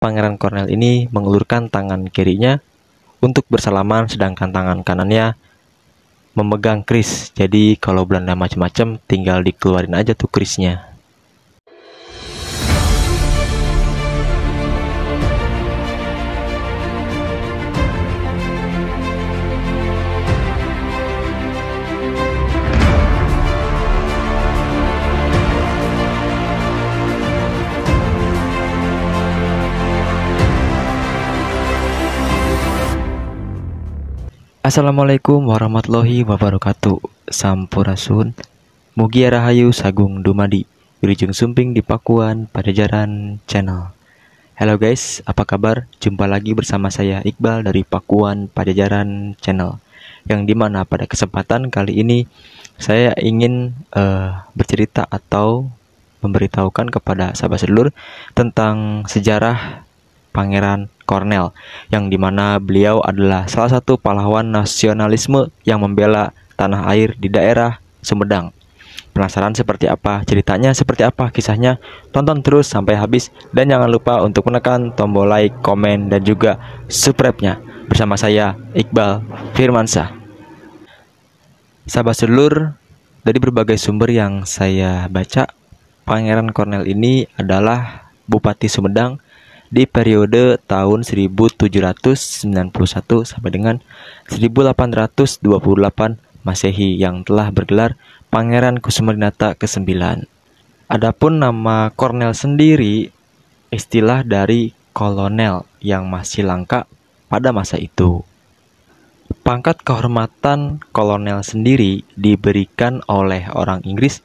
Pangeran Kornel ini mengulurkan tangan kirinya untuk bersalaman, sedangkan tangan kanannya memegang kris. Jadi kalau Belanda macam-macam tinggal dikeluarin aja tuh krisnya. Assalamualaikum warahmatullahi wabarakatuh. Sampurasun, Mugia Rahayu Sagung Dumadi, Wilujeng Sumping di Pakuan Pajajaran Channel. Halo guys, apa kabar? Jumpa lagi bersama saya Iqbal dari Pakuan Pajajaran Channel. Yang dimana pada kesempatan kali ini saya ingin bercerita atau memberitahukan kepada sahabat sedulur tentang sejarah Pangeran Kornel, yang dimana beliau adalah salah satu pahlawan nasionalisme yang membela tanah air di daerah Sumedang. Penasaran seperti apa ceritanya, seperti apa kisahnya? Tonton terus sampai habis dan jangan lupa untuk menekan tombol like, komen, dan juga subscribe-nya. Bersama saya Iqbal Firmansyah. Sahabat sedulur, dari berbagai sumber yang saya baca, Pangeran Kornel ini adalah Bupati Sumedang di periode tahun 1791 sampai dengan 1828 Masehi, yang telah bergelar Pangeran Kusumedinata ke-9. Adapun nama Kornel sendiri istilah dari kolonel yang masih langka pada masa itu. Pangkat kehormatan kolonel sendiri diberikan oleh orang Inggris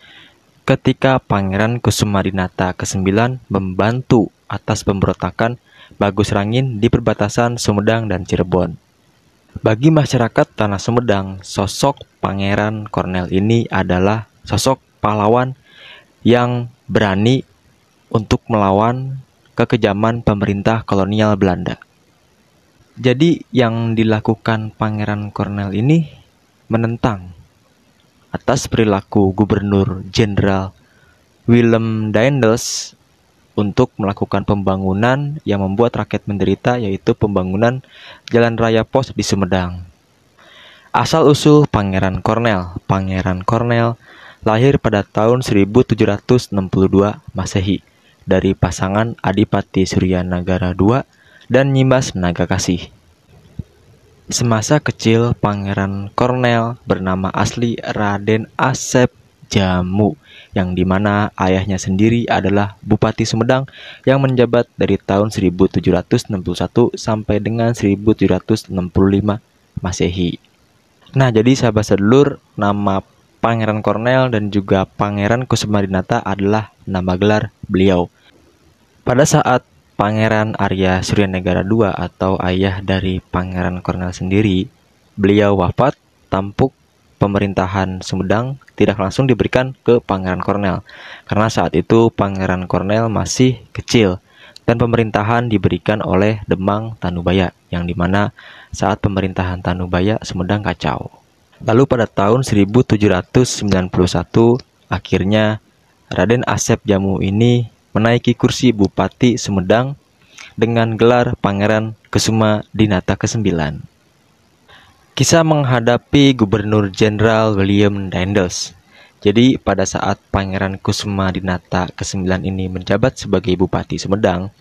ketika Pangeran Kusumedinata ke-9 membantu atas pemberontakan Bagus Rangin di perbatasan Sumedang dan Cirebon. Bagi masyarakat Tanah Sumedang, sosok Pangeran Kornel ini adalah sosok pahlawan yang berani untuk melawan kekejaman pemerintah kolonial Belanda. Jadi yang dilakukan Pangeran Kornel ini menentang atas perilaku Gubernur Jenderal Willem Daendels untuk melakukan pembangunan yang membuat rakyat menderita, yaitu pembangunan jalan raya pos di Sumedang. Asal-usul Pangeran Kornel. Pangeran Kornel lahir pada tahun 1762 Masehi dari pasangan Adipati Suryanagara II dan Nyimas Nagakasih. Semasa kecil, Pangeran Kornel bernama asli Raden Asep Jamu, yang dimana ayahnya sendiri adalah Bupati Sumedang yang menjabat dari tahun 1761 sampai dengan 1765 Masehi. Nah, jadi sahabat sedulur, nama Pangeran Kornel dan juga Pangeran Kusumedinata adalah nama gelar beliau. Pada saat Pangeran Arya Suryanagara II atau ayah dari Pangeran Kornel sendiri, beliau wafat, tampuk pemerintahan Sumedang tidak langsung diberikan ke Pangeran Kornel, karena saat itu Pangeran Kornel masih kecil dan pemerintahan diberikan oleh Demang Tanubaya, yang dimana saat pemerintahan Tanubaya Sumedang kacau. Lalu pada tahun 1791 akhirnya Raden Asep Jamu ini menaiki kursi Bupati Sumedang dengan gelar Pangeran Kusumedinata ke-9. Kisah menghadapi Gubernur Jenderal Willem Daendels. Jadi pada saat Pangeran Kusumedinata ke-9 ini menjabat sebagai Bupati Sumedang,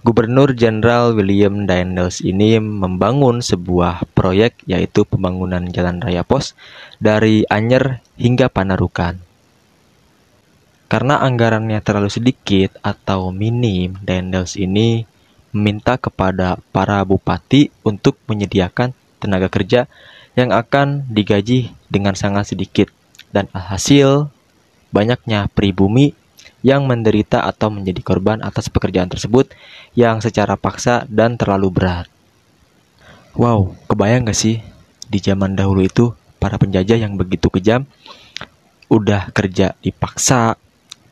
Gubernur Jenderal Willem Daendels ini membangun sebuah proyek, yaitu pembangunan jalan raya pos dari Anyer hingga Panarukan. Karena anggarannya terlalu sedikit atau minim, Daendels ini meminta kepada para bupati untuk menyediakan tenaga kerja yang akan digaji dengan sangat sedikit, dan alhasil banyaknya pribumi yang menderita atau menjadi korban atas pekerjaan tersebut yang secara paksa dan terlalu berat. Wow, kebayang gak sih di zaman dahulu itu para penjajah yang begitu kejam, udah kerja dipaksa,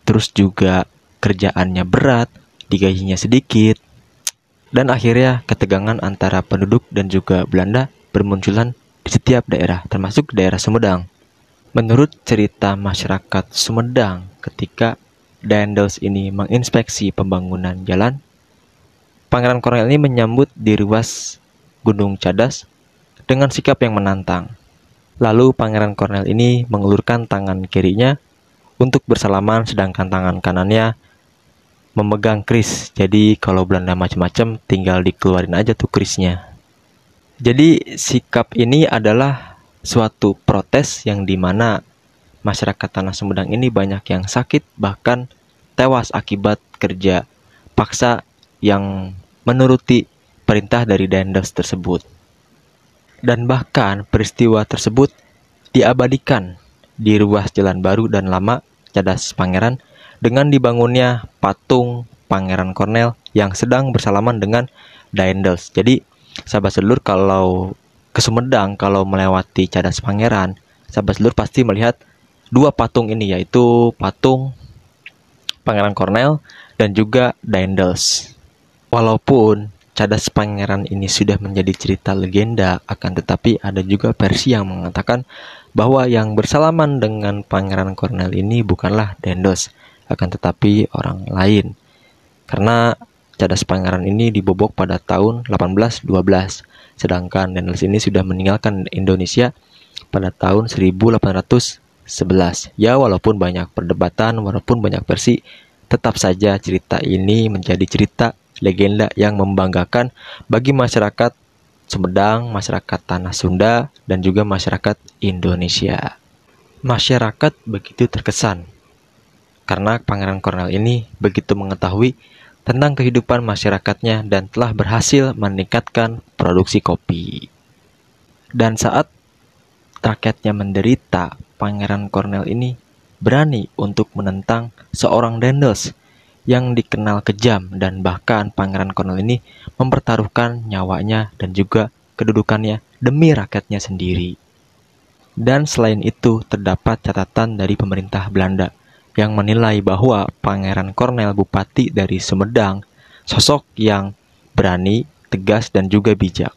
terus juga kerjaannya berat, digajinya sedikit, dan akhirnya ketegangan antara penduduk dan juga Belanda bermunculan di setiap daerah, termasuk daerah Sumedang. Menurut cerita masyarakat Sumedang, ketika Daendels ini menginspeksi pembangunan jalan, Pangeran Kornel ini menyambut di ruas Gunung Cadas dengan sikap yang menantang. Lalu Pangeran Kornel ini mengulurkan tangan kirinya untuk bersalaman, sedangkan tangan kanannya memegang keris. Jadi kalau Belanda macam-macam tinggal dikeluarin aja tuh kerisnya. Jadi sikap ini adalah suatu protes yang dimana masyarakat Tanah Sumedang ini banyak yang sakit bahkan tewas akibat kerja paksa yang menuruti perintah dari Daendels tersebut. Dan bahkan peristiwa tersebut diabadikan di ruas Jalan Baru dan Lama Cadas Pangeran dengan dibangunnya patung Pangeran Kornel yang sedang bersalaman dengan Daendels. Jadi sahabat sedulur kalau ke Sumedang, kalau melewati Cadas Pangeran, sahabat sedulur pasti melihat dua patung ini, yaitu patung Pangeran Kornel dan juga Daendels. Walaupun Cadas Pangeran ini sudah menjadi cerita legenda, akan tetapi ada juga versi yang mengatakan bahwa yang bersalaman dengan Pangeran Kornel ini bukanlah Daendels, akan tetapi orang lain. Karena Cadas Pangeran ini dibobok pada tahun 1812, sedangkan Daendels ini sudah meninggalkan Indonesia pada tahun 1811. Ya, walaupun banyak perdebatan, walaupun banyak versi, tetap saja cerita ini menjadi cerita legenda yang membanggakan bagi masyarakat Sumedang, masyarakat Tanah Sunda, dan juga masyarakat Indonesia. Masyarakat begitu terkesan karena Pangeran Kornel ini begitu mengetahui tentang kehidupan masyarakatnya dan telah berhasil meningkatkan produksi kopi. Dan saat rakyatnya menderita, Pangeran Kornel ini berani untuk menentang seorang Daendels yang dikenal kejam, dan bahkan Pangeran Kornel ini mempertaruhkan nyawanya dan juga kedudukannya demi rakyatnya sendiri. Dan selain itu terdapat catatan dari pemerintah Belanda yang menilai bahwa Pangeran Kornel Bupati dari Sumedang sosok yang berani, tegas, dan juga bijak.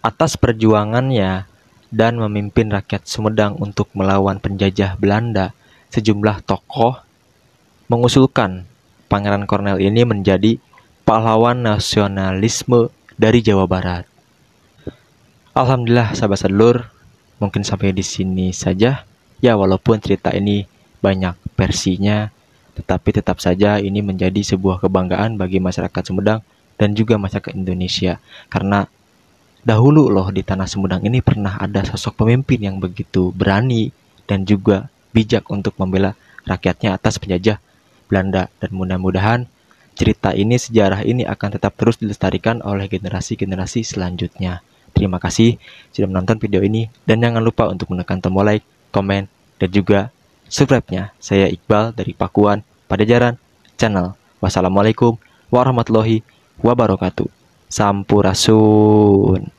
Atas perjuangannya dan memimpin rakyat Sumedang untuk melawan penjajah Belanda, sejumlah tokoh mengusulkan Pangeran Kornel ini menjadi pahlawan nasionalisme dari Jawa Barat. Alhamdulillah sahabat sedulur, mungkin sampai di sini saja. Ya, walaupun cerita ini banyak versinya, tetapi tetap saja ini menjadi sebuah kebanggaan bagi masyarakat Sumedang dan juga masyarakat Indonesia. Karena dahulu loh di Tanah Sumedang ini pernah ada sosok pemimpin yang begitu berani dan juga bijak untuk membela rakyatnya atas penjajah Belanda. Dan mudah-mudahan cerita ini, sejarah ini akan tetap terus dilestarikan oleh generasi-generasi selanjutnya. Terima kasih sudah menonton video ini, dan jangan lupa untuk menekan tombol like, komen, dan juga subscribe-nya. Saya Iqbal dari Pakuan Pajajaran Channel. Wassalamualaikum warahmatullahi wabarakatuh. Sampurasun.